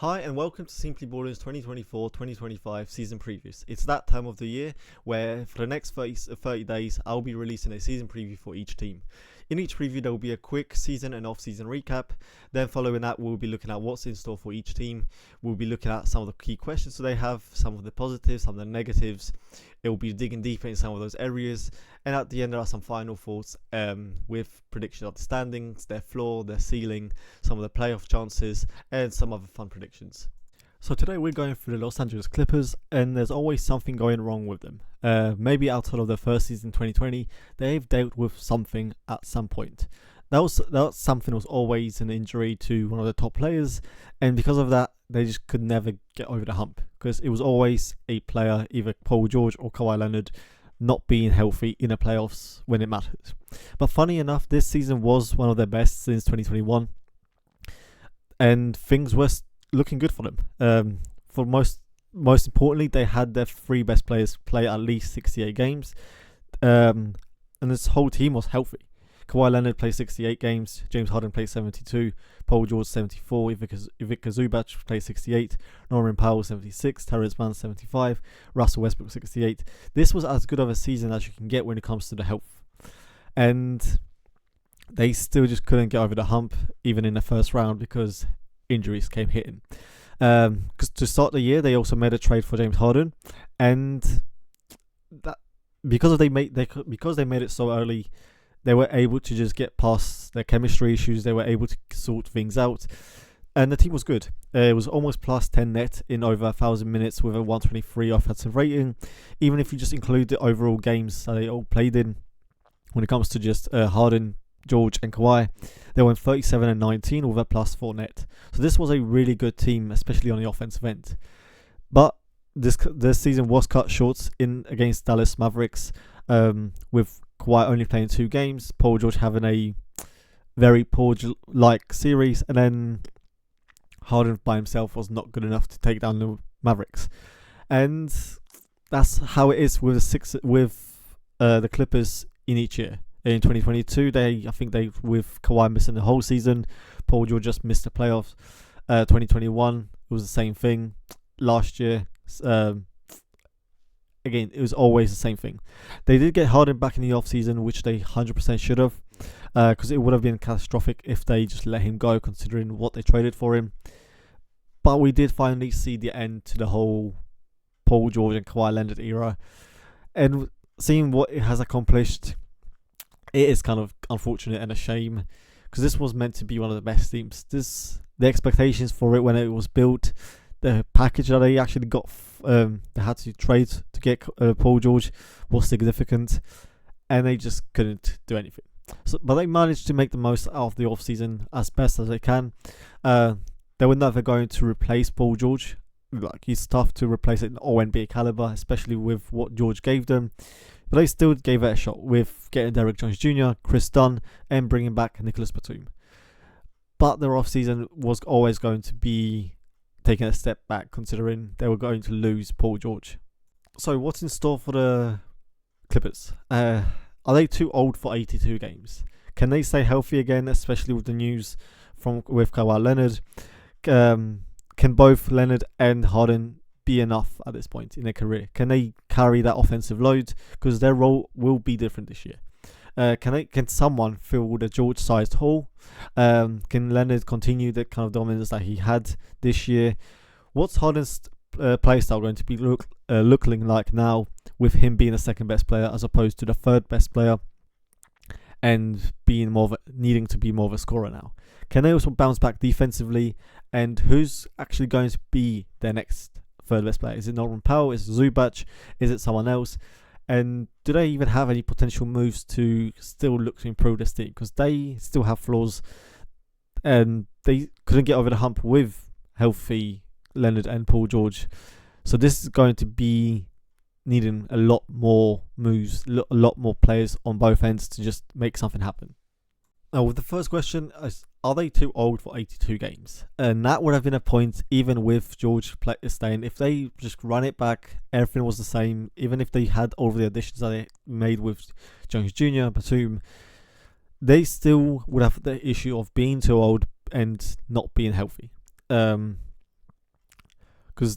Hi and welcome to Simply Ballers 2024-2025 season previews. It's that time of the year where for the next 30 days I'll be releasing a season preview for each team. In each preview there will be a quick season and off-season recap. Then following that we'll be looking at what's in store for each team. We'll be looking at some of the key questions that they have, some of the positives, some of the negatives. It will be digging deeper in some of those areas. And at the end there are some final thoughts with prediction of the standings, their floor, their ceiling, some of the playoff chances and some other fun predictions. So today we're going through the Los Angeles Clippers, and there's always something going wrong with them. Maybe outside of their first season 2020, they've dealt with something at some point. That something was always an injury to one of the top players, and because of that, they just could never get over the hump because it was always a player, either Paul George or Kawhi Leonard, not being healthy in the playoffs when it mattered. But funny enough, this season was one of their best since 2021, and things were looking good for them. For most importantly, they had their three best players play at least 68 games, and this whole team was healthy. Kawhi Leonard played 68 games, James Harden played 72, Paul George 74, Ivica Zubac played 68, Norman Powell 76, Terrence Mann 75, Russell Westbrook 68. This was as good of a season as you can get when it comes to the health. And they still just couldn't get over the hump, even in the first round, because injuries came hitting. Because to start the year, they also made a trade for James Harden, and that because they made it so early, they were able to just get past their chemistry issues. They were able to sort things out, and the team was good. It was almost plus 10 net in over 1,000 minutes with a 123 offensive rating. Even if you just include the overall games that they all played in, when it comes to just Harden, George and Kawhi, they went 37 and 19 with a plus 4 net. So this was a really good team, especially on the offensive end. But this season was cut short in against Dallas Mavericks, with Kawhi only playing 2 games, Paul George having a very Paul-like series, and then Harden by himself was not good enough to take down the Mavericks. And that's how it is with the Clippers in each year. In 2022, I think with Kawhi missing the whole season, Paul George just missed the playoffs. 2021, it was the same thing. Last year, again, it was always the same thing. They did get Harden back in the offseason, which they 100% should have, because it would have been catastrophic if they just let him go, considering what they traded for him. But we did finally see the end to the whole Paul George and Kawhi Leonard era, and seeing what it has accomplished, it is kind of unfortunate and a shame, because this was meant to be one of the best teams. The expectations for it when it was built, the package that they actually got, they had to trade to get Paul George was significant, and they just couldn't do anything. But they managed to make the most out of the offseason as best as they can. They were never going to replace Paul George. Like, he's tough to replace it in All-NBA caliber, especially with what George gave them. But they still gave it a shot with getting Derrick Jones Jr., Chris Dunn, and bringing back Nicholas Batum. But their offseason was always going to be taking a step back, considering they were going to lose Paul George. So what's in store for the Clippers? Are they too old for 82 games? Can they stay healthy again, especially with the news with Kawhi Leonard? Can both Leonard and Harden be enough at this point in their career? Can they carry that offensive load? Because their role will be different this year. Can someone fill the George-sized hole? Can Leonard continue the kind of dominance that he had this year? What's Harden's play style going to be looking like now, with him being the second best player as opposed to the third best player, and being needing to be more of a scorer now? Can they also bounce back defensively? And who's actually going to be their next third best player? Is it Norman Powell? Is it Zubac? Is it someone else? And do they even have any potential moves to still look to improve this team? Because they still have flaws, and they couldn't get over the hump with healthy Leonard and Paul George. So this is going to be needing a lot more moves, a lot more players on both ends to just make something happen. Now, with the first question, are they too old for 82 games? And that would have been a point, even with George staying. If they just run it back, everything was the same. Even if they had all of the additions that they made with Jones Jr., Batum, they still would have the issue of being too old and not being healthy. because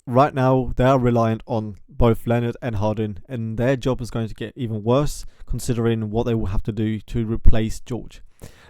right now they are reliant on both Leonard and Harden, and their job is going to get even worse considering what they will have to do to replace George.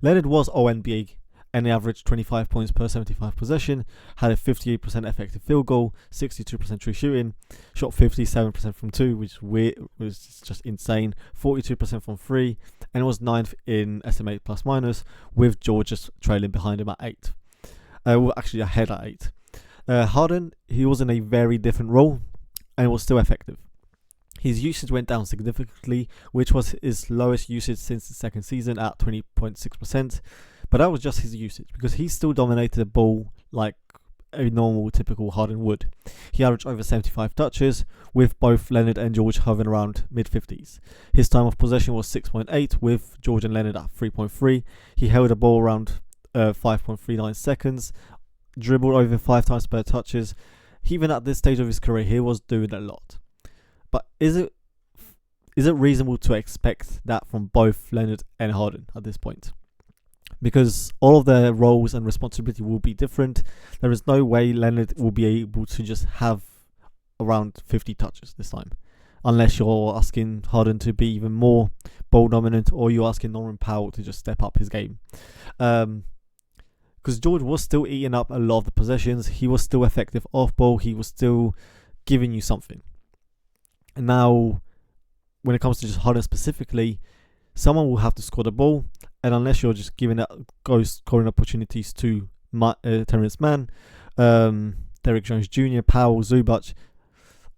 Leonard was All-NBA and he averaged 25 points per 75 possession, had a 58% effective field goal, 62% true shooting, shot 57% from 2, which was just insane, 42% from 3, and was 9th in estimate plus minus, with George just trailing behind him at 8. Well, actually ahead at 8. Harden, he was in a very different role and was still effective. His usage went down significantly, which was his lowest usage since the second season at 20.6%. But that was just his usage, because he still dominated the ball like a normal, typical Harden would. He averaged over 75 touches, with both Leonard and George hovering around mid-50s. His time of possession was 6.8, with George and Leonard at 3.3. He held the ball around 5.39 seconds, dribbled over 5 times per touches. Even at this stage of his career, he was doing a lot. But is it reasonable to expect that from both Leonard and Harden at this point? Because all of their roles and responsibility will be different. There is no way Leonard will be able to just have around 50 touches this time, unless you're asking Harden to be even more ball dominant, or you're asking Norman Powell to just step up his game. Because George was still eating up a lot of the possessions. He was still effective off ball. He was still giving you something. And now, when it comes to just Harden specifically, someone will have to score the ball, and unless you're just giving out scoring opportunities to Terrence Mann, Derrick Jones Jr., Powell, Zubac,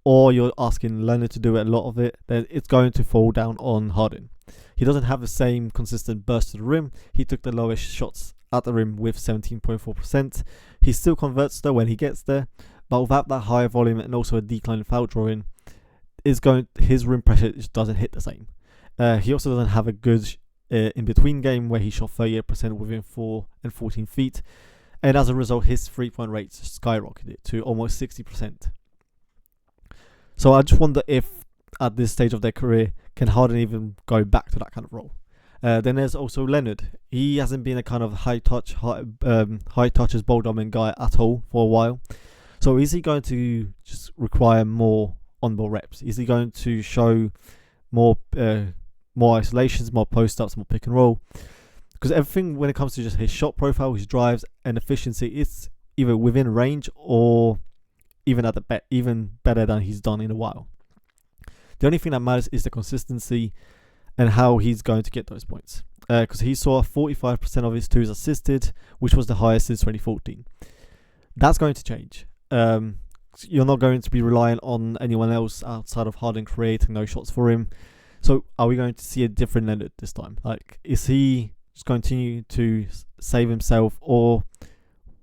or you're asking Leonard to do a lot of it, then it's going to fall down on Harden. He doesn't have the same consistent burst to the rim. He took the lowest shots at the rim with 17.4%. He still converts though when he gets there, but without that higher volume and also a decline in foul drawing, his rim pressure just doesn't hit the same. He also doesn't have a good in-between game where he shot 38% within 4 and 14 feet. And as a result, his 3-point rate skyrocketed to almost 60%. So I just wonder if, at this stage of their career, can Harden even go back to that kind of role? Then there's also Leonard. He hasn't been a kind of high touches, ball dominant guy at all for a while. So is he going to just require more on-ball reps? Is he going to show more isolations, more post-ups, more pick and roll? Because everything when it comes to just his shot profile, his drives and efficiency, it's either within range or even even better than he's done in a while. The only thing that matters is the consistency and how he's going to get those points. Because he saw 45% of his twos assisted, which was the highest since 2014. That's going to change. You're not going to be relying on anyone else outside of Harden creating those shots for him. So are we going to see a different Leonard this time? Like, is he just going to continue to save himself, or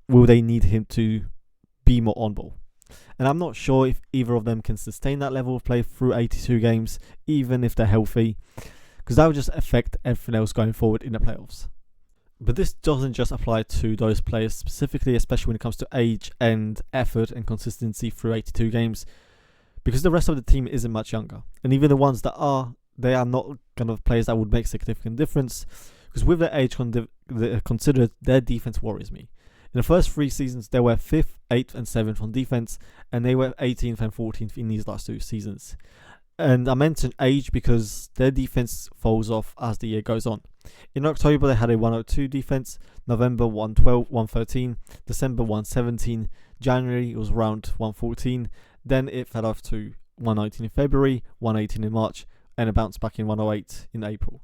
will they need him to be more on ball? And I'm not sure if either of them can sustain that level of play through 82 games, even if they're healthy, because that would just affect everything else going forward in the playoffs. But this doesn't just apply to those players specifically, especially when it comes to age and effort and consistency through 82 games, because the rest of the team isn't much younger. And even the ones that are, they are not kind of players that would make significant difference, because with their age considered, their defense worries me. In the first 3 seasons, they were 5th, 8th and 7th on defense, and they were 18th and 14th in these last 2 seasons. And I mentioned age because their defense falls off as the year goes on. In October, they had a 102 defense, November 112, 113, December 117, January it was around 114, then it fell off to 119 in February, 118 in March, and a bounce back in 108 in April.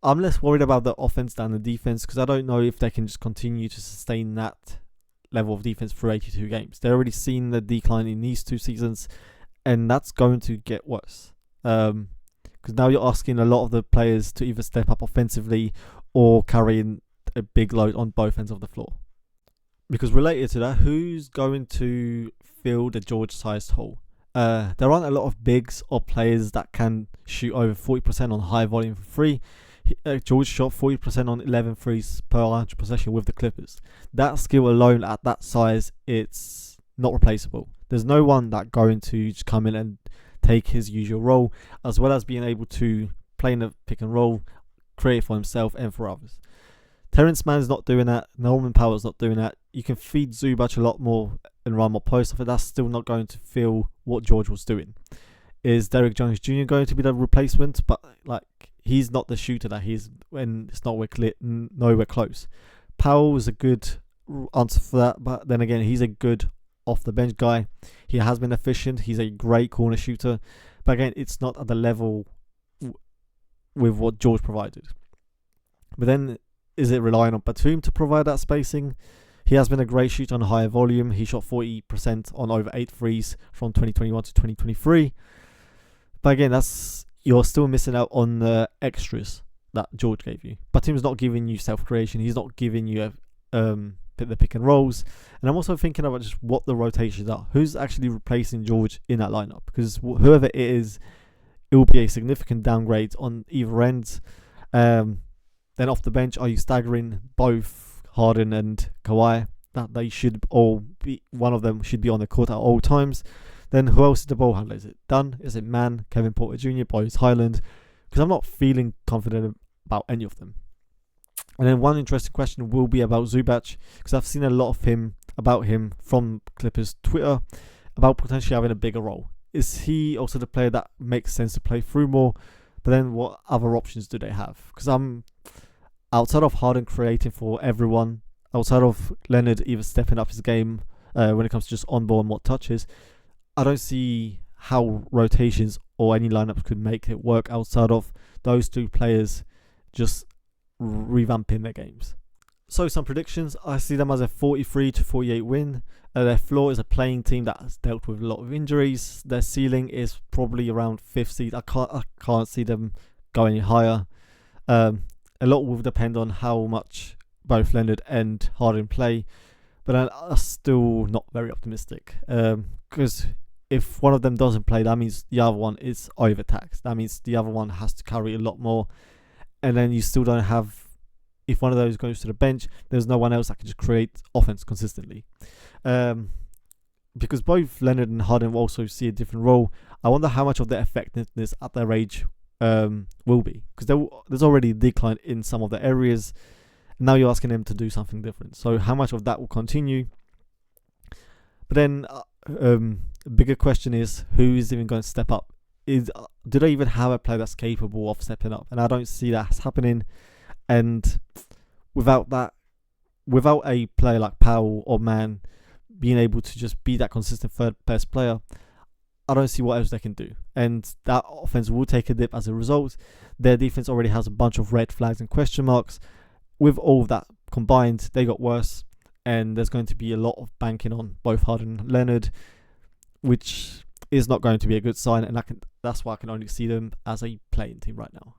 I'm less worried about the offense than the defense, because I don't know if they can just continue to sustain that level of defense through 82 games. They've already seen the decline in these 2 seasons, and that's going to get worse. Because now you're asking a lot of the players to either step up offensively or carrying a big load on both ends of the floor. Because related to that, who's going to fill the George-sized hole? There aren't a lot of bigs or players that can shoot over 40% on high volume for free. George shot 40% on 11 threes per 100 possession with the Clippers. That skill alone at that size, it's not replaceable. There's no one that going to just come in and take his usual role, as well as being able to play in the pick and roll, create for himself and for others. Terrence Mann's not doing that. Norman Powell's not doing that. You can feed Zubac a lot more and run more posts, I think that's still not going to feel what George was doing. Is Derrick Jones Jr. going to be the replacement? But like, he's not the shooter that he is when it's nowhere close. Powell is a good answer for that, but then again, he's a good off the bench guy. He has been efficient. He's a great corner shooter, but again, it's not at the level with what George provided. But then, is it relying on Batum to provide that spacing? He has been a great shooter on higher volume. He shot 40% on over 8 threes from 2021 to 2023. But again, you're still missing out on the extras that George gave you. Batum's not giving you self-creation. He's not giving you the pick and rolls. And I'm also thinking about just what the rotations are. Who's actually replacing George in that lineup? Because whoever it is, it will be a significant downgrade on either end. Then off the bench, are you staggering both Harden and Kawhi? That they should all be, one of them should be on the court at all times. Then who else is the ball handler? Is it Dunn? Is it Mann? Kevin Porter Jr.? Boyce Hyland? Because I'm not feeling confident about any of them. And then one interesting question will be about Zubac, because I've seen a lot about him from Clippers Twitter about potentially having a bigger role. Is he also the player that makes sense to play through more? But then what other options do they have? Because I'm outside of Harden creating for everyone, outside of Leonard either stepping up his game when it comes to just on ball and what touches, I don't see how rotations or any lineups could make it work outside of those two players just revamping their games. So some predictions, I see them as a 43 to 48 win. Their floor is a playing team that has dealt with a lot of injuries. Their ceiling is probably around 5th seed. I can't see them going higher. A lot will depend on how much both Leonard and Harden play, but I'm still not very optimistic. Because if one of them doesn't play, that means the other one is overtaxed. That means the other one has to carry a lot more. And then you still don't have, if one of those goes to the bench, there's no one else that can just create offense consistently. Because both Leonard and Harden will also see a different role. I wonder how much of their effectiveness at their age will be. Because there's already a decline in some of the areas. Now you're asking them to do something different. So how much of that will continue? But then a bigger question is, who is even going to step up? Do they even have a player that's capable of stepping up? And I don't see that happening. And without a player like Powell or Mann being able to just be that consistent third best player, I don't see what else they can do. And that offense will take a dip as a result. Their defense already has a bunch of red flags and question marks. With all of that combined, they got worse. And there's going to be a lot of banking on both Harden and Leonard, which is not going to be a good sign. And that's why I can only see them as a playing team right now.